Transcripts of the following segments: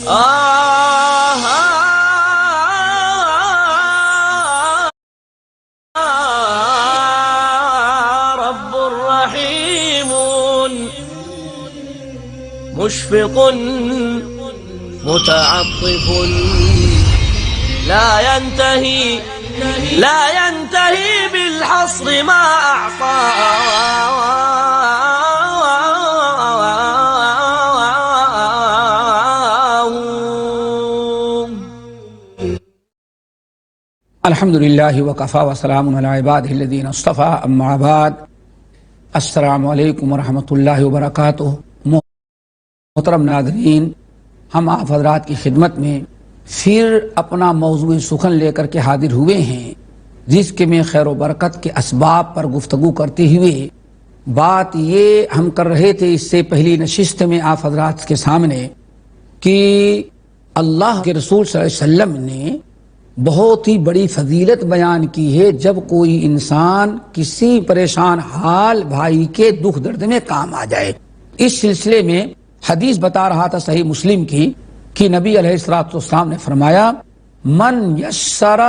رب رحيم مشفق متعطف لا ينتهي بالحصر ما أعطى الحمد للہ وکفا وسلام علی عبادہ الذین اصطفیٰ اما بعد السلام علیکم ورحمۃ اللہ وبرکاتہ۔ محترم ناظرین، ہم آپ حضرات کی خدمت میں پھر اپنا موضوع سخن لے کر کے حاضر ہوئے ہیں، جس کے میں خیر و برکت کے اسباب پر گفتگو کرتے ہوئے بات یہ ہم کر رہے تھے اس سے پہلی نشست میں آپ حضرات کے سامنے کہ اللہ کے رسول صلی اللہ علیہ وسلم نے بہت ہی بڑی فضیلت بیان کی ہے جب کوئی انسان کسی پریشان حال بھائی کے دکھ درد میں کام آ جائے۔ اس سلسلے میں حدیث بتا رہا تھا صحیح مسلم کی کہ نبی علیہ الصلوۃ والسلام نے فرمایا من یسر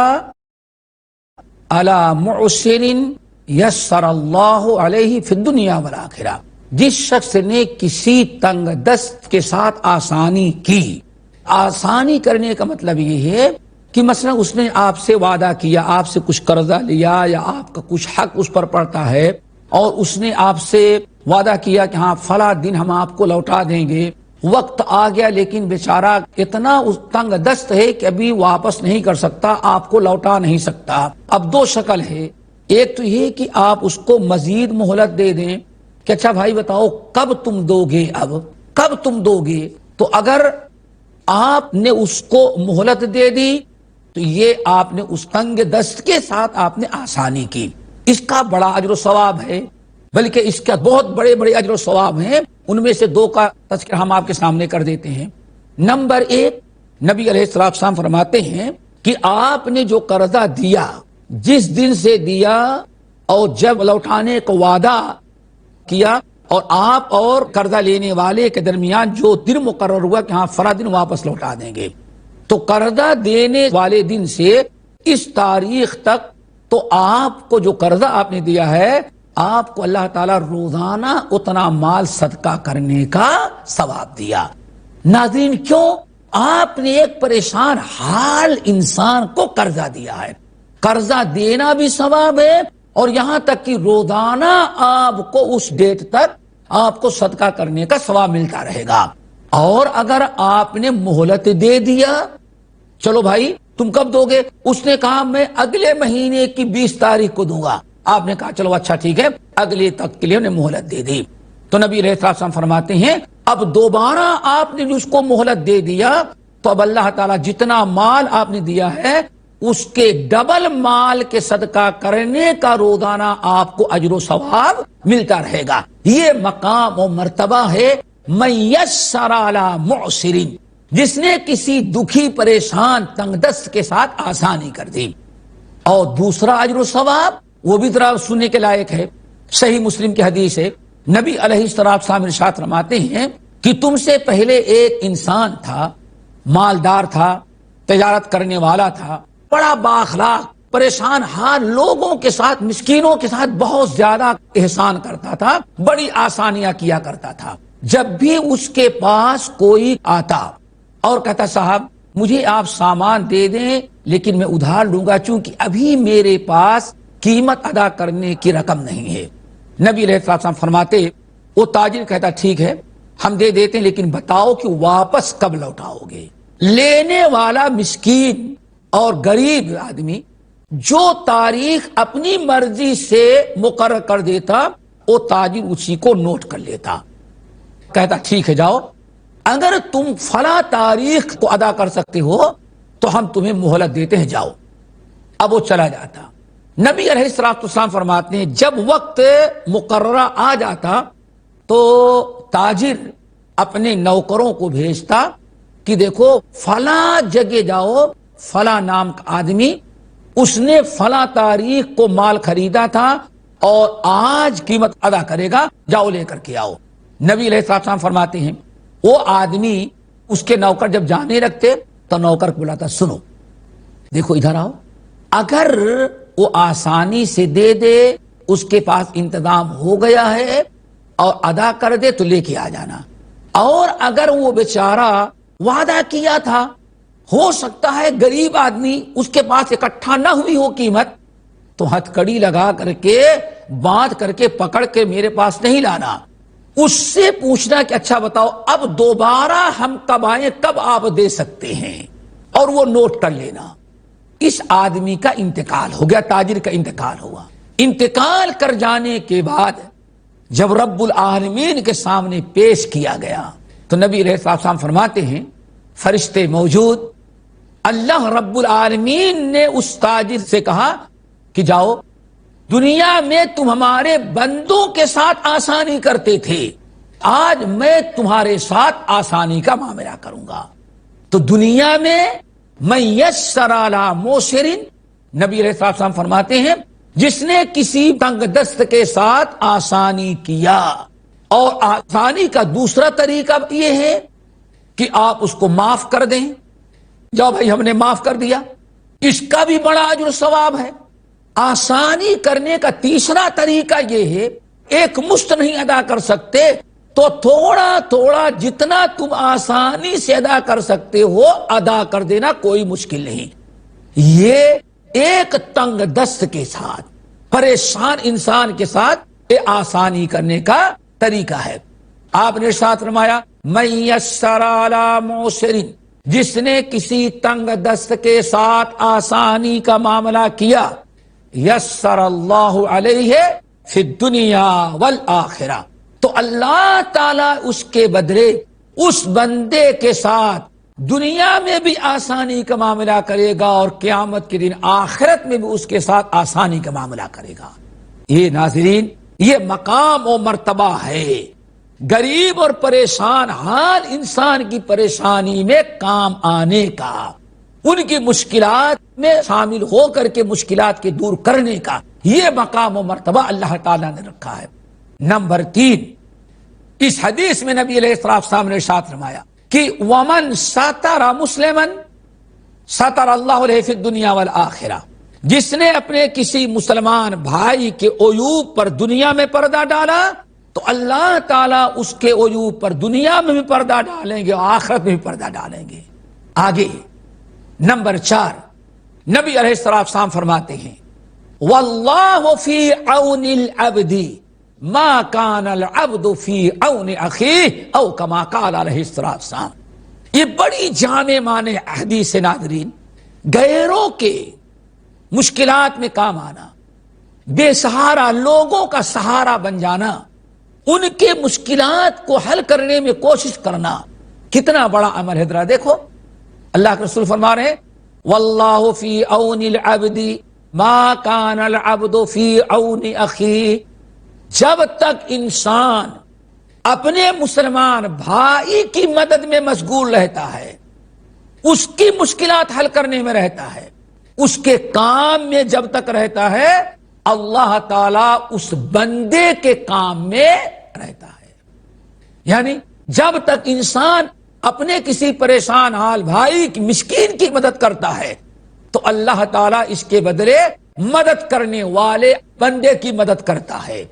علی معسر یسر اللہ علیہ فی الدنیا والآخرہ، جس شخص نے کسی تنگ دست کے ساتھ آسانی کی۔ آسانی کرنے کا مطلب یہ ہے کہ مثلا اس نے آپ سے وعدہ کیا، آپ سے کچھ قرضہ لیا یا آپ کا کچھ حق اس پر پڑتا ہے اور اس نے آپ سے وعدہ کیا کہ ہاں فلاں دن ہم آپ کو لوٹا دیں گے، وقت آ گیا لیکن بیچارہ اتنا تنگ دست ہے کہ ابھی واپس نہیں کر سکتا، آپ کو لوٹا نہیں سکتا۔ اب دو شکل ہے، ایک تو یہ کہ آپ اس کو مزید مہلت دے دیں کہ اچھا بھائی بتاؤ کب تم دو گے، اب کب تم دو گے۔ تو اگر آپ نے اس کو مہلت دے دی تو یہ آپ نے اس تنگ دست کے ساتھ آپ نے آسانی کی، اس کا بڑا اجر و ثواب ہے، بلکہ اس کا بہت بڑے بڑے اجر و ثواب ہیں۔ ان میں سے دو کا تذکرہ ہم آپ کے سامنے کر دیتے ہیں۔ نمبر ایک، نبی علیہ السلام فرماتے ہیں کہ آپ نے جو قرضہ دیا، جس دن سے دیا اور جب لوٹانے کو وعدہ کیا، اور آپ اور قرضہ لینے والے کے درمیان جو دن مقرر ہوا کہ ہاں فلاں دن واپس لوٹا دیں گے، تو قرضہ دینے والے دن سے اس تاریخ تک تو آپ کو جو قرضہ آپ نے دیا ہے، آپ کو اللہ تعالیٰ روزانہ اتنا مال صدقہ کرنے کا ثواب دیا۔ ناظرین، کیوں؟ آپ نے ایک پریشان حال انسان کو قرضہ دیا ہے، قرضہ دینا بھی ثواب ہے اور یہاں تک کہ روزانہ آپ کو اس ڈیٹ تک آپ کو صدقہ کرنے کا ثواب ملتا رہے گا۔ اور اگر آپ نے مہلت دے دیا، چلو بھائی تم کب دو گے، اس نے کہا میں اگلے مہینے کی 20 تاریخ کو دوں گا، آپ نے کہا چلو اچھا ٹھیک ہے، اگلے تک کے لیے انہیں مہلت دے دی۔ تو نبی علیہ السلام فرماتے ہیں اب دوبارہ آپ نے اس کو مہلت دے دیا تو اب اللہ تعالیٰ جتنا مال آپ نے دیا ہے اس کے ڈبل مال کے صدقہ کرنے کا روزانہ آپ کو اجر و ثواب ملتا رہے گا۔ یہ مقام و مرتبہ ہے من یسر علی معسر، جس نے کسی دکھی پریشان تنگ دست کے ساتھ آسانی کر دی۔ اور دوسرا اجر و ثواب وہ بھی ذرا سننے کے لائق ہے، صحیح مسلم کی حدیث ہے، نبی علیہ السلام ارشاد فرماتے ہیں کہ تم سے پہلے ایک انسان تھا، مالدار تھا، تجارت کرنے والا تھا، بڑا بااخلاق، پریشان حال لوگوں کے ساتھ، مسکینوں کے ساتھ بہت زیادہ احسان کرتا تھا، بڑی آسانیاں کیا کرتا تھا۔ جب بھی اس کے پاس کوئی آتا اور کہتا صاحب مجھے آپ سامان دے دیں لیکن میں ادھار لوں گا چونکہ ابھی میرے پاس قیمت ادا کرنے کی رقم نہیں ہے، نبی علیہ السلام فرماتے، وہ تاجر کہتا ٹھیک ہے ہم دے دیتے ہیں لیکن بتاؤ کہ واپس کب لوٹاؤ گے۔ لینے والا مسکین اور غریب آدمی جو تاریخ اپنی مرضی سے مقرر کر دیتا وہ تاجر اسی کو نوٹ کر لیتا، کہتا ٹھیک ہے جاؤ، اگر تم فلاں تاریخ کو ادا کر سکتے ہو تو ہم تمہیں مہلت دیتے ہیں، جاؤ۔ اب وہ چلا جاتا۔ نبی علیہ السلام فرماتے ہیں جب وقت مقررہ آ جاتا تو تاجر اپنے نوکروں کو بھیجتا کہ دیکھو فلاں جگہ جاؤ، فلاں نام کا آدمی اس نے فلاں تاریخ کو مال خریدا تھا اور آج قیمت ادا کرے گا، جاؤ لے کر کے آؤ۔ نبی علیہ السلام فرماتے ہیں وہ آدمی اس کے نوکر جب جانے لگتے تو نوکر کو بلاتا، سنو دیکھو ادھر آؤ، اگر وہ آسانی سے دے دے، اس کے پاس انتظام ہو گیا ہے اور ادا کر دے تو لے کے آ جانا، اور اگر وہ بیچارہ وعدہ کیا تھا، ہو سکتا ہے غریب آدمی اس کے پاس اکٹھا نہ ہوئی ہو قیمت، تو ہتھکڑی لگا کر کے باندھ کر کے پکڑ کے میرے پاس نہیں لانا، اس سے پوچھنا کہ اچھا بتاؤ اب دوبارہ ہم کب آئیں، کب آپ دے سکتے ہیں، اور وہ نوٹ کر لینا۔ اس آدمی کا انتقال ہو گیا، تاجر کا انتقال ہوا، انتقال کر جانے کے بعد جب رب العالمین کے سامنے پیش کیا گیا تو نبی علیہ السلام فرماتے ہیں فرشتے موجود، اللہ رب العالمین نے اس تاجر سے کہا کہ جاؤ، دنیا میں تم ہمارے بندوں کے ساتھ آسانی کرتے تھے، آج میں تمہارے ساتھ آسانی کا معاملہ کروں گا۔ تو دنیا میں من یسر علی موسر، نبی علیہ السلام فرماتے ہیں جس نے کسی تنگ دست کے ساتھ آسانی کیا، اور آسانی کا دوسرا طریقہ یہ ہے کہ آپ اس کو معاف کر دیں، جاؤ بھائی ہم نے معاف کر دیا، اس کا بھی بڑا اجر و ثواب ہے۔ آسانی کرنے کا تیسرا طریقہ یہ ہے، ایک مشت نہیں ادا کر سکتے تو تھوڑا تھوڑا جتنا تم آسانی سے ادا کر سکتے ہو ادا کر دینا، کوئی مشکل نہیں۔ یہ ایک تنگ دست کے ساتھ، پریشان انسان کے ساتھ یہ آسانی کرنے کا طریقہ ہے۔ آپ نے ارشاد فرمایا من یسر علی معسر، جس نے کسی تنگ دست کے ساتھ آسانی کا معاملہ کیا، یسر اللہ علیہ فی الدنیا والآخرہ، تو اللہ تعالی اس کے بدلے اس بندے کے ساتھ دنیا میں بھی آسانی کا معاملہ کرے گا، اور قیامت کے دن آخرت میں بھی اس کے ساتھ آسانی کا معاملہ کرے گا۔ یہ ناظرین، یہ مقام و مرتبہ ہے غریب اور پریشان حال انسان کی پریشانی میں کام آنے کا، ان کی مشکلات میں شامل ہو کر کے مشکلات کے دور کرنے کا، یہ مقام و مرتبہ اللہ تعالیٰ نے رکھا ہے۔ نمبر 3، اس حدیث میں نبی علیہ السلام نے ارشاد فرمایا کہ ومن ستر مسلما ستر اللہ علیہ فی الدنیا والآخرہ، جس نے اپنے کسی مسلمان بھائی کے عیوب پر دنیا میں پردہ ڈالا تو اللہ تعالیٰ اس کے عیوب پر دنیا میں بھی پردہ ڈالیں گے اور آخرت میں بھی پردہ ڈالیں گے۔ آگے نمبر 4، نبی علیہ السلام فرماتے ہیں واللہ فی عون العبد ما کان العبد فی عون اخیہ او کما قال علیہ السلام۔ یہ بڑی جامع معنی حدیث ناظرین، غیروں کے مشکلات میں کام آنا، بے سہارا لوگوں کا سہارا بن جانا، ان کے مشکلات کو حل کرنے میں کوشش کرنا، کتنا بڑا عمل ہے۔ ذرا دیکھو اللہ کے رسول فرما رہے ہیں واللہ فی عون العبد ما کان العبد فی عون اخیہ، جب تک انسان اپنے مسلمان بھائی کی مدد میں مشغول رہتا ہے، اس کی مشکلات حل کرنے میں رہتا ہے، اس کے کام میں جب تک رہتا ہے، اللہ تعالیٰ اس بندے کے کام میں رہتا ہے۔ یعنی جب تک انسان اپنے کسی پریشان حال بھائی کی مسکین کی مدد کرتا ہے تو اللہ تعالیٰ اس کے بدلے مدد کرنے والے بندے کی مدد کرتا ہے۔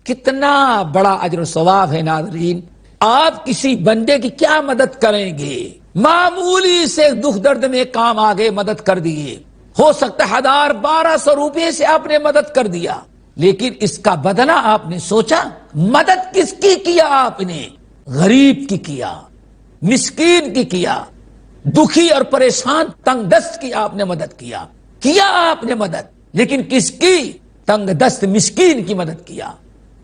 کتنا بڑا اجر و ثواب ہے ناظرین۔ آپ کسی بندے کی کیا مدد کریں گے؟ معمولی سے دکھ درد میں کام آگے مدد کر دیے، ہو سکتا ہے 1000-1200 روپے سے آپ نے مدد کر دیا، لیکن اس کا بدلہ آپ نے سوچا؟ مدد کس کی کیا آپ نے؟ غریب کی کیا، مسکین کی کیا، دکھی اور پریشان تنگ دست کی آپ نے مدد کیا آپ نے مدد، لیکن کس کی؟ تنگ دست مسکین کی مدد کیا،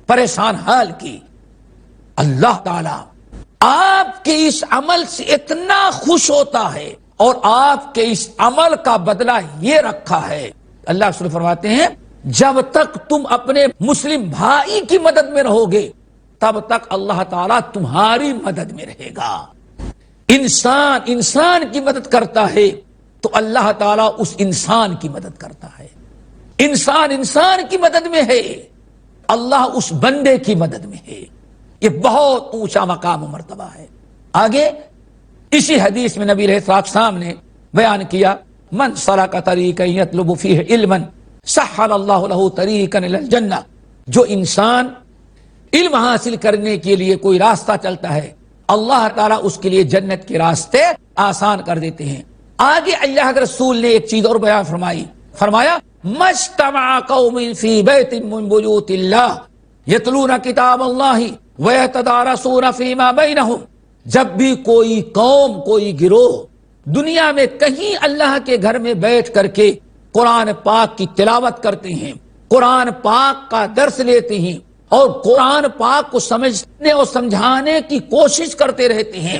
پریشان حال کی۔ اللہ تعالی آپ کے اس عمل سے اتنا خوش ہوتا ہے اور آپ کے اس عمل کا بدلہ یہ رکھا ہے، اللہ رسول فرماتے ہیں جب تک تم اپنے مسلم بھائی کی مدد میں رہو گے تب تک اللہ تعالیٰ تمہاری مدد میں رہے گا۔ انسان کی مدد کرتا ہے تو اللہ تعالیٰ اس انسان کی مدد کرتا ہے۔ انسان کی مدد میں ہے، اللہ اس بندے کی مدد میں ہے۔ یہ بہت اونچا مقام و مرتبہ ہے۔ آگے اسی حدیث میں نبی علیہ السلام نے بیان کیا من سلک طریقا یطلب فیہ علما سہل اللہ لہ طریقا الی الجنہ، جو انسان علم حاصل کرنے کے لیے کوئی راستہ چلتا ہے اللہ تعالیٰ اس کے لیے جنت کے راستے آسان کر دیتے ہیں۔ آگے اللہ کے رسول نے ایک چیز اور بیان فرمایا مجتمع قوم فی بیت من بیوت اللہ یتلون کتاب اللہ ویتدارسون فیما بینہم، جب بھی کوئی قوم کوئی گروہ دنیا میں کہیں اللہ کے گھر میں بیٹھ کر کے قرآن پاک کی تلاوت کرتے ہیں، قرآن پاک کا درس لیتے ہیں اور قرآن پاک کو سمجھنے اور سمجھانے کی کوشش کرتے رہتے ہیں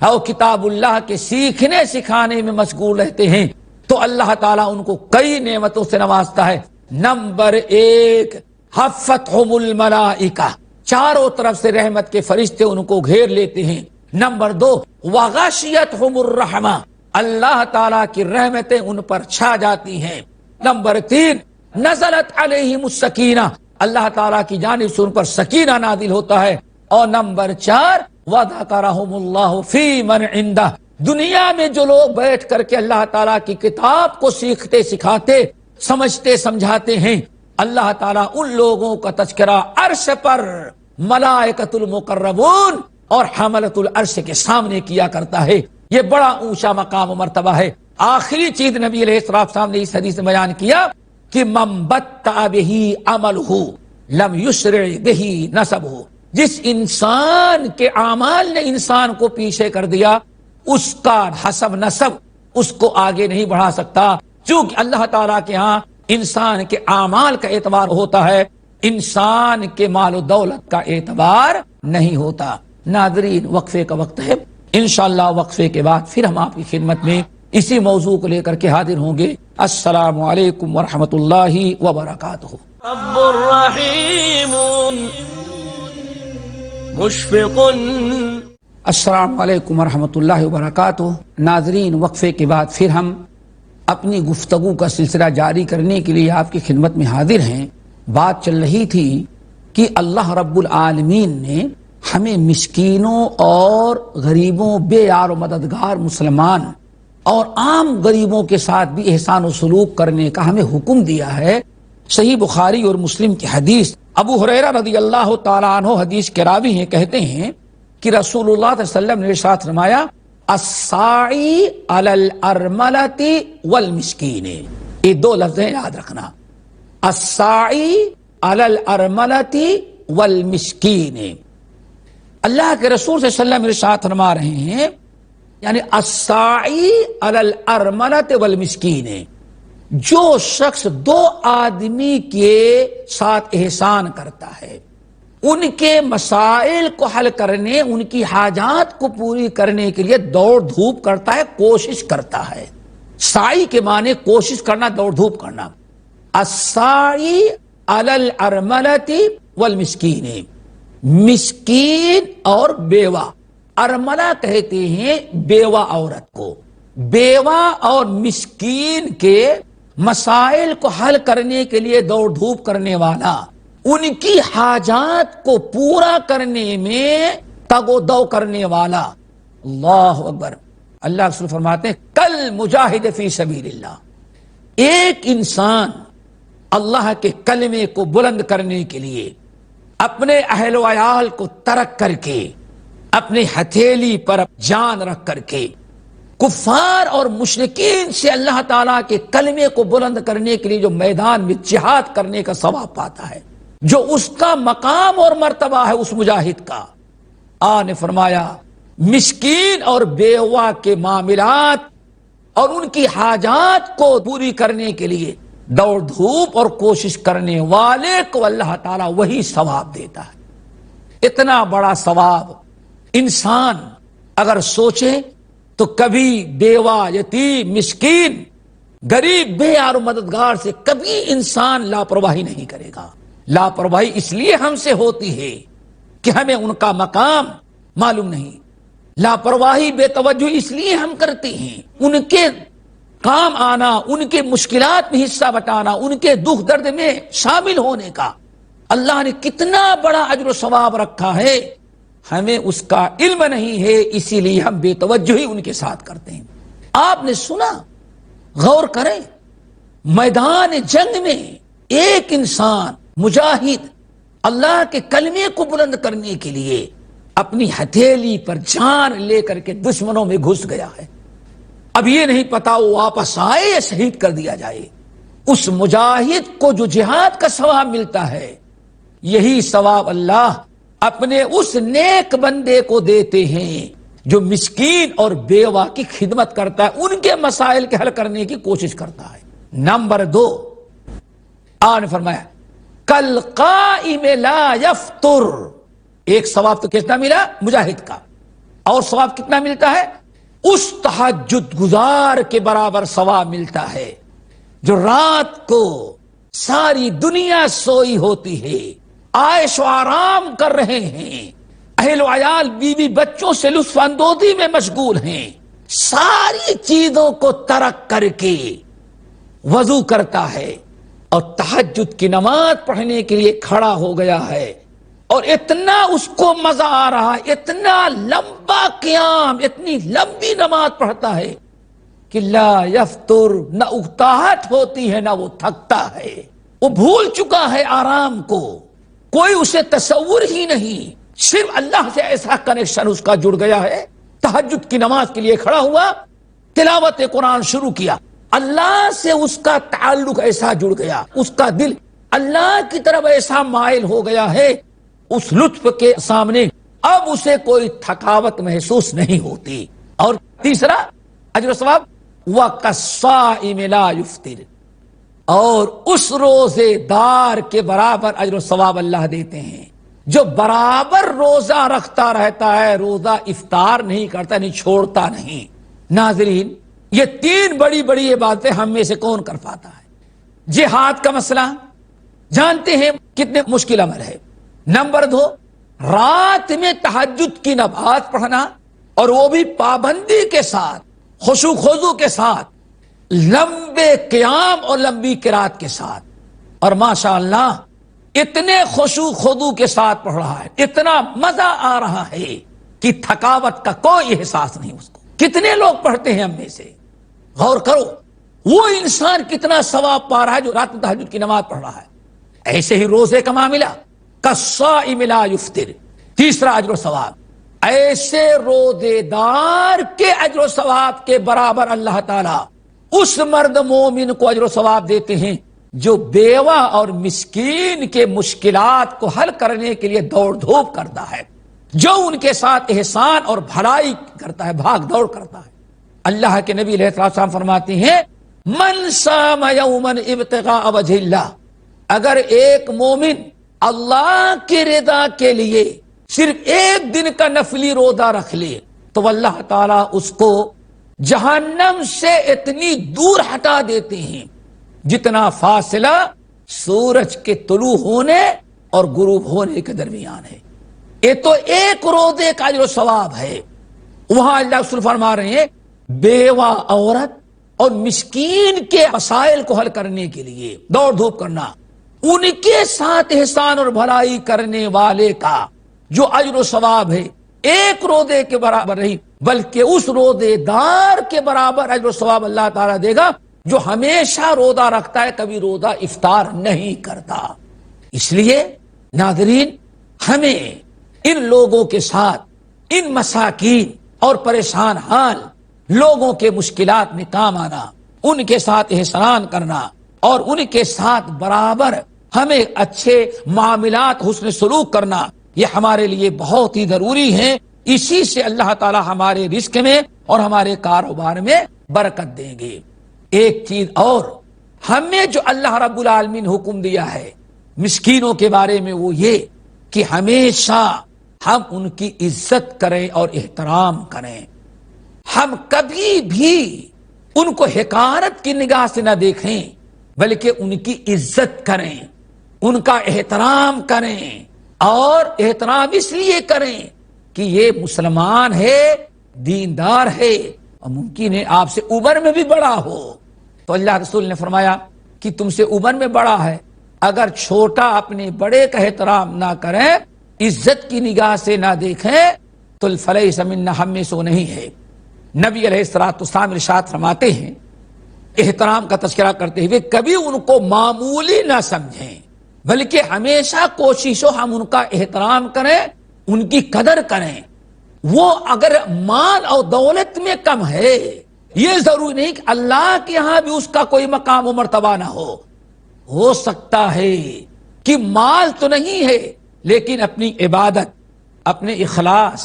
اور کتاب اللہ کے سیکھنے سکھانے میں مشغول رہتے ہیں، تو اللہ تعالیٰ ان کو کئی نعمتوں سے نوازتا ہے۔ نمبر 1، حفتہم الملائکہ، چاروں طرف سے رحمت کے فرشتے ان کو گھیر لیتے ہیں۔ نمبر 2، وغشیتہم الرحمہ، اللہ تعالیٰ کی رحمتیں ان پر چھا جاتی ہیں۔ نمبر 3، نزلت علیہم السکینہ، اللہ تعالیٰ کی جانب سے ان پر سکینہ نازل ہوتا ہے۔ اور نمبر 4، وذکرہم اللہ فی من عندہ، دنیا میں جو لوگ بیٹھ کر کے اللہ تعالیٰ کی کتاب کو سیکھتے سکھاتے سمجھتے سمجھاتے ہیں، اللہ تعالیٰ ان لوگوں کا تذکرہ عرش پر ملائکۃ المقربون اور حملۃ العرش کے سامنے کیا کرتا ہے۔ یہ بڑا اونچا مقام و مرتبہ ہے۔ آخری چیز نبی علیہ السلام نے اس حدیث میں بیان کیا کہ من بطأ بہ عملہ لم یسرع بہ نسبہ، جس انسان کے اعمال نے انسان کو پیچھے کر دیا اس کا حسب نسب اس کو آگے نہیں بڑھا سکتا، چونکہ اللہ تعالیٰ کے ہاں انسان کے اعمال کا اعتبار ہوتا ہے، انسان کے مال و دولت کا اعتبار نہیں ہوتا۔ ناظرین، وقفے کا وقت ہے، انشاءاللہ وقفے کے بعد پھر ہم آپ کی خدمت میں اسی موضوع کو لے کر کے حاضر ہوں گے۔ السلام علیکم ورحمۃ اللہ وبرکاتہ۔ رب رحیم مشفق۔ السلام علیکم ورحمۃ اللہ وبرکاتہ۔ ناظرین، وقفے کے بعد پھر ہم اپنی گفتگو کا سلسلہ جاری کرنے کے لیے آپ کی خدمت میں حاضر ہیں۔ بات چل رہی تھی کہ اللہ رب العالمین نے ہمیں مسکینوں اور غریبوں، بے یار و مددگار مسلمان اور عام غریبوں کے ساتھ بھی احسان و سلوک کرنے کا ہمیں حکم دیا ہے۔ صحیح بخاری اور مسلم کی حدیث، ابو ہریرہ رضی اللہ تعالیٰ عنہ حدیث کے راوی ہیں، کہتے ہیں کہ رسول اللہ صلی اللہ علیہ وسلم نے ارشاد فرمایا الساعی علی الارملۃ والمسکین، یہ دو لفظ یاد رکھنا، الساعی علی الارملۃ والمسکین۔ اللہ کے رسول صلی اللہ علیہ وسلم ارشاد فرما رہے ہیں یعنی الساعی علی الارملۃ والمسکین، جو شخص دو آدمی کے ساتھ احسان کرتا ہے، ان کے مسائل کو حل کرنے، ان کی حاجات کو پوری کرنے کے لیے دوڑ دھوپ کرتا ہے، کوشش کرتا ہے۔ سعی کے معنی کوشش کرنا، دوڑ دھوپ کرنا۔ الساعی علی الارملۃ والمسکین، مسکین اور بیوہ، ارملہ کہتے ہیں بیوہ عورت کو، بیوہ اور مسکین کے مسائل کو حل کرنے کے لیے دوڑ دھوپ کرنے والا، ان کی حاجات کو پورا کرنے میں تگ و دو کرنے والا۔ اللہ اکبر۔ اللہ رسول فرماتے ہیں کل مجاہد فی سبیل اللہ، ایک انسان اللہ کے کلمے کو بلند کرنے کے لیے اپنے اہل و عیال کو ترک کر کے، اپنے ہتھیلی پر جان رکھ کر کے کفار اور مشرکین سے اللہ تعالیٰ کے کلمے کو بلند کرنے کے لیے جو میدان میں جہاد کرنے کا ثواب پاتا ہے، جو اس کا مقام اور مرتبہ ہے اس مجاہد کا، آقا نے فرمایا مسکین اور بیوہ کے معاملات اور ان کی حاجات کو پوری کرنے کے لیے دوڑ دھوپ اور کوشش کرنے والے کو اللہ تعالیٰ وہی ثواب دیتا ہے۔ اتنا بڑا ثواب انسان اگر سوچے تو کبھی بیوہ، یتیم، مسکین، غریب، بے یار و مددگار سے کبھی انسان لاپرواہی نہیں کرے گا۔ لاپرواہی اس لیے ہم سے ہوتی ہے کہ ہمیں ان کا مقام معلوم نہیں، لاپرواہی بے توجہ اس لیے ہم کرتے ہیں، ان کے کام آنا، ان کے مشکلات میں حصہ بٹانا، ان کے دکھ درد میں شامل ہونے کا اللہ نے کتنا بڑا اجر و ثواب رکھا ہے۔ ہمیں اس کا علم نہیں ہے، اسی لیے ہم بے توجہی ان کے ساتھ کرتے ہیں۔ آپ نے سنا، غور کریں، میدان جنگ میں ایک انسان مجاہد اللہ کے کلمے کو بلند کرنے کے لیے اپنی ہتھیلی پر جان لے کر کے دشمنوں میں گھس گیا ہے۔ اب یہ نہیں پتا وہ واپس آئے یا شہید کر دیا جائے۔ اس مجاہد کو جو جہاد کا ثواب ملتا ہے، یہی ثواب اللہ اپنے اس نیک بندے کو دیتے ہیں جو مسکین اور بیوہ کی خدمت کرتا ہے، ان کے مسائل کے حل کرنے کی کوشش کرتا ہے۔ نمبر 2، آپ نے فرمایا کل قائم لا یفطر، ایک ثواب تو کتنا ملا مجاہد کا، اور ثواب کتنا ملتا ہے؟ اس تہجد گزار کے برابر ثواب ملتا ہے جو رات کو ساری دنیا سوئی ہوتی ہے، عائش و آرام کر رہے ہیں، اہل و عیال بیوی بچوں سے لطف اندوزی میں مشغول ہیں، ساری چیزوں کو ترک کر کے وضو کرتا ہے اور تہجد کی نماز پڑھنے کے لیے کھڑا ہو گیا ہے، اور اتنا اس کو مزہ آ رہا ہے، اتنا لمبا قیام، اتنی لمبی نماز پڑھتا ہے کہ لا یفتر، نہ اکتاہٹ ہوتی ہے نہ وہ تھکتا ہے، وہ بھول چکا ہے آرام کو، کوئی اسے تصور ہی نہیں، صرف اللہ سے ایسا کنیکشن اس کا جڑ گیا ہے۔ تہجد کی نماز کے لیے کھڑا ہوا، تلاوت قرآن شروع کیا، اللہ سے اس کا تعلق ایسا جڑ گیا، اس کا دل اللہ کی طرف ایسا مائل ہو گیا ہے، اس لطف کے سامنے اب اسے کوئی تھکاوٹ محسوس نہیں ہوتی۔ اور تیسرا اجر و ثواب وَكَالصَّائِمِ لَا يُفْطِرُ، اور اس روزے دار کے برابر اجر و ثواب اللہ دیتے ہیں جو برابر روزہ رکھتا رہتا ہے، روزہ افطار نہیں کرتا، نہیں چھوڑتا نہیں۔ ناظرین، یہ 3 بڑی بڑی عبادتیں ہم میں سے کون کر پاتا ہے؟ جہاد کا مسئلہ جانتے ہیں کتنے مشکل عمل ہے۔ نمبر 2، رات میں تہجد کی نماز پڑھنا، اور وہ بھی پابندی کے ساتھ، خشوع خضوع کے ساتھ، لمبے قیام اور لمبی قرات کے ساتھ، اور ماشاءاللہ اتنے خشوع خضوع کے ساتھ پڑھ رہا ہے، اتنا مزہ آ رہا ہے کہ تھکاوٹ کا کوئی احساس نہیں اس کو۔ کتنے لوگ پڑھتے ہیں ہم میں سے؟ غور کرو، وہ انسان کتنا ثواب پا رہا ہے جو رات میں تہجد کی نماز پڑھ رہا ہے۔ ایسے ہی روزے کا معاملہ کالصائم لا یفطر، تیسرا اجر و ثواب، ایسے روزے دار کے اجر و ثواب کے برابر اللہ تعالی اس مرد مومن کو اجر و ثواب دیتے ہیں جو بیوہ اور مسکین کے مشکلات کو حل کرنے کے لیے دوڑ دھوپ کرتا ہے، جو ان کے ساتھ احسان اور بھلائی کرتا ہے، بھاگ دوڑ کرتا ہے۔ اللہ کے نبی علیہ السلام فرماتے ہیں من صام یوما ابتغاء وجہ اللہ، اگر ایک مومن اللہ کی رضا کے لیے صرف ایک دن کا نفلی روزہ رکھ لے تو اللہ تعالیٰ اس کو جہنم سے اتنی دور ہٹا دیتے ہیں جتنا فاصلہ سورج کے طلوع ہونے اور غروب ہونے کے درمیان ہے۔ یہ تو ایک روزے کا جو ثواب ہے۔ وہاں اللہ رسول فرما رہے ہیں بیوہ عورت اور مسکین کے مسائل کو حل کرنے کے لیے دوڑ دھوپ کرنا، ان کے ساتھ احسان اور بھلائی کرنے والے کا جو اجر و ثواب ہے ایک روزے کے برابر نہیں بلکہ اس روزے دار کے برابر اجر و ثواب اللہ تعالیٰ دے گا جو ہمیشہ روزہ رکھتا ہے، کبھی روزہ افطار نہیں کرتا۔ اس لیے ناظرین، ہمیں ان لوگوں کے ساتھ، ان مساکین اور پریشان حال لوگوں کے مشکلات میں کام آنا، ان کے ساتھ احسان کرنا اور ان کے ساتھ برابر ہمیں اچھے معاملات، حسن سلوک کرنا، یہ ہمارے لیے بہت ہی ضروری ہے۔ اسی سے اللہ تعالی ہمارے رزق میں اور ہمارے کاروبار میں برکت دیں گے۔ ایک چیز اور ہمیں جو اللہ رب العالمین حکم دیا ہے مسکینوں کے بارے میں، وہ یہ کہ ہمیشہ ہم ان کی عزت کریں اور احترام کریں، ہم کبھی بھی ان کو حقارت کی نگاہ سے نہ دیکھیں بلکہ ان کی عزت کریں، ان کا احترام کریں، اور احترام اس لیے کریں کہ یہ مسلمان ہے، دیندار ہے، اور ممکن ہے آپ سے عمر میں بھی بڑا ہو۔ تو اللہ رسول نے فرمایا کہ تم سے عمر میں بڑا ہے، اگر چھوٹا اپنے بڑے کا احترام نہ کرے، عزت کی نگاہ سے نہ دیکھیں تو فلیس منا، ہم میں سے وہ نہیں ہے۔ نبی علیہ السلام ارشاد فرماتے ہیں احترام کا تذکرہ کرتے ہوئے، کبھی ان کو معمولی نہ سمجھیں بلکہ ہمیشہ کوشش ہو ہم ان کا احترام کریں، ان کی قدر کریں۔ وہ اگر مال اور دولت میں کم ہے، یہ ضروری نہیں کہ اللہ کے ہاں بھی اس کا کوئی مقام و مرتبہ نہ ہو سکتا ہے کہ مال تو نہیں ہے لیکن اپنی عبادت، اپنے اخلاص،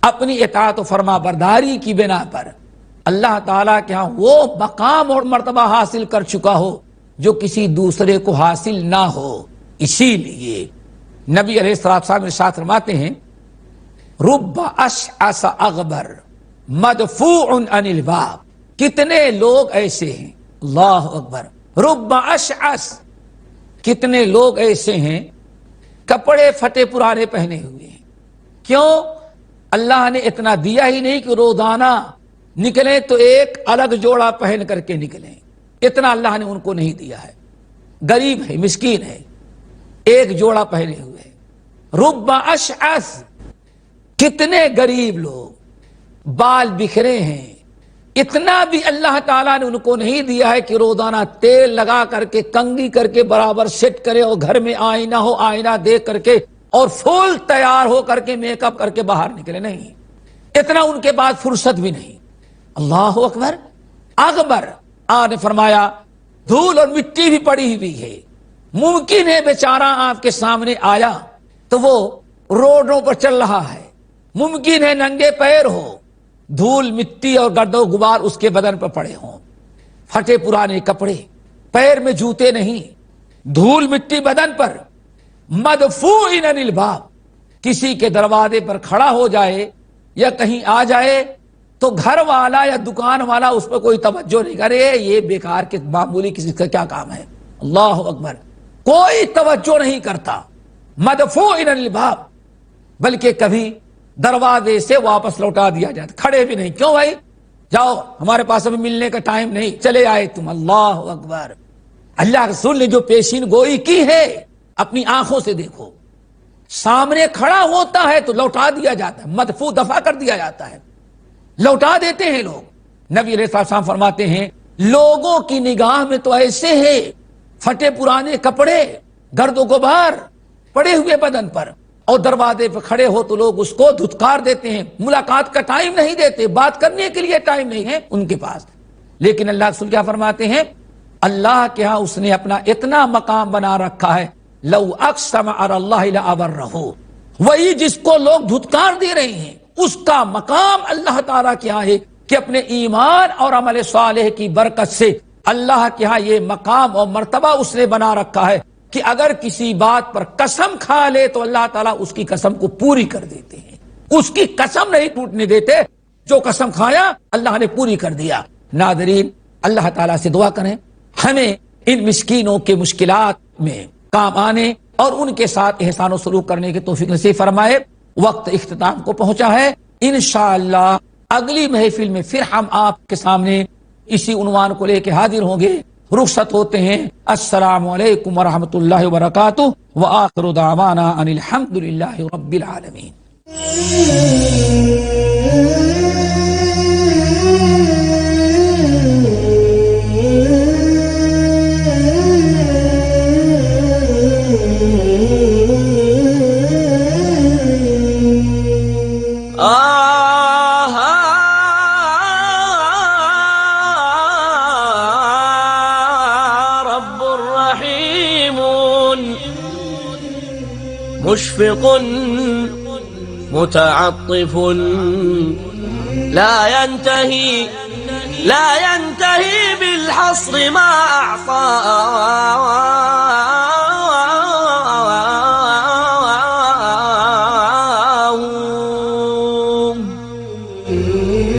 اپنی اطاعت و فرما برداری کی بنا پر اللہ تعالیٰ کے ہاں وہ مقام اور مرتبہ حاصل کر چکا ہو جو کسی دوسرے کو حاصل نہ ہو۔ اسی لیے نبی علیہ السلام ارشاد فرماتے ہیں رب اشعث اغبر مدفوع عن الباب، کتنے لوگ ایسے ہیں، اللہ اکبر، رب اشعث، کتنے لوگ ایسے ہیں کپڑے پھٹے پرانے پہنے ہوئے ہیں۔ کیوں؟ اللہ نے اتنا دیا ہی نہیں کہ روزانہ نکلیں تو ایک الگ جوڑا پہن کر کے نکلیں، اتنا اللہ نے ان کو نہیں دیا ہے۔ غریب ہے، مسکین ہے، ایک جوڑا پہنے ہوئے ہیں۔ رب اشعث، کتنے غریب لوگ، بال بکھرے ہیں، اتنا بھی اللہ تعالیٰ نے ان کو نہیں دیا ہے کہ روزانہ تیل لگا کر کے کنگھی کر کے برابر سیٹ کرے اور گھر میں آئینہ ہو، آئینہ دیکھ کر کے اور فل تیار ہو کر کے میک اپ کر کے باہر نکلے، نہیں، اتنا ان کے بعد فرصت بھی نہیں۔ اللہ اکبر، اکبر، آپ نے فرمایا دھول اور مٹی بھی پڑی ہوئی ہے، ممکن ہے بیچارہ آپ کے سامنے آیا تو وہ روڈوں پر چل رہا ہے، ممکن ہے ننگے پیر ہو، دھول مٹی اور گرد و غبار اس کے بدن پر پڑے ہوں، پھٹے پرانے کپڑے، پیر میں جوتے نہیں، دھول مٹی بدن پر، مدفوع عن الباب، کسی کے دروازے پر کھڑا ہو جائے یا کہیں آ جائے تو گھر والا یا دکان والا اس پہ کوئی توجہ نہیں کرے، یہ بیکار کے معمولی کسی کا کیا کام ہے، اللہ اکبر، کوئی توجہ نہیں کرتا، مدفوع عن الباب، بلکہ کبھی دروازے سے واپس لوٹا دیا جاتا، کھڑے بھی نہیں، کیوں بھائی جاؤ ہمارے پاس ابھی ملنے کا ٹائم نہیں، چلے آئے تم، اللہ اکبر۔ اللہ رسول نے جو پیشین گوئی کی ہے اپنی آنکھوں سے دیکھو، سامنے کھڑا ہوتا ہے تو لوٹا دیا جاتا ہے، مدفوع دفع کر دیا جاتا ہے، لوٹا دیتے ہیں لوگ۔ نبی علیہ السلام فرماتے ہیں لوگوں کی نگاہ میں تو ایسے ہے، پھٹے پرانے کپڑے، گرد و غبار پڑے ہوئے بدن پر، اور دروازے پہ کھڑے ہو تو لوگ اس کو دھتکار دیتے ہیں، ملاقات کا ٹائم نہیں دیتے، بات کرنے کے لیے ٹائم نہیں ہے ان کے پاس۔ لیکن اللہ رسول کیا فرماتے ہیں، اللہ کے ہاں اس نے اپنا اتنا مقام بنا رکھا ہے، لو اقسم علی اللہ لابرہ، وہی جس کو لوگ دھتکار دے رہے ہیں اس کا مقام اللہ تعالیٰ کے ہاں ہے کہ اپنے ایمان اور عمل صالح کی برکت سے اللہ کے ہاں یہ مقام اور مرتبہ اس نے بنا رکھا ہے کہ اگر کسی بات پر قسم کھا لے تو اللہ تعالیٰ اس کی قسم کو پوری کر دیتے ہیں، اس کی قسم نہیں ٹوٹنے دیتے، جو قسم کھایا اللہ نے پوری کر دیا۔ ناظرین، اللہ تعالیٰ سے دعا کریں ہمیں ان مسکینوں کے مشکلات میں کام آنے اور ان کے ساتھ احسان و سلوک کرنے کی توفیق نصیب فرمائے۔ وقت اختتام کو پہنچا ہے، انشاءاللہ اگلی محفل میں پھر ہم آپ کے سامنے اسی عنوان کو لے کے حاضر ہوں گے۔ رخصت ہوتے ہیں، السلام علیکم ورحمۃ اللہ وبرکاتہ، وآخر دعوانا ان الحمد للہ رب العالمین۔ مشفق متعطف لا ينتهي بالحصر ما أعطى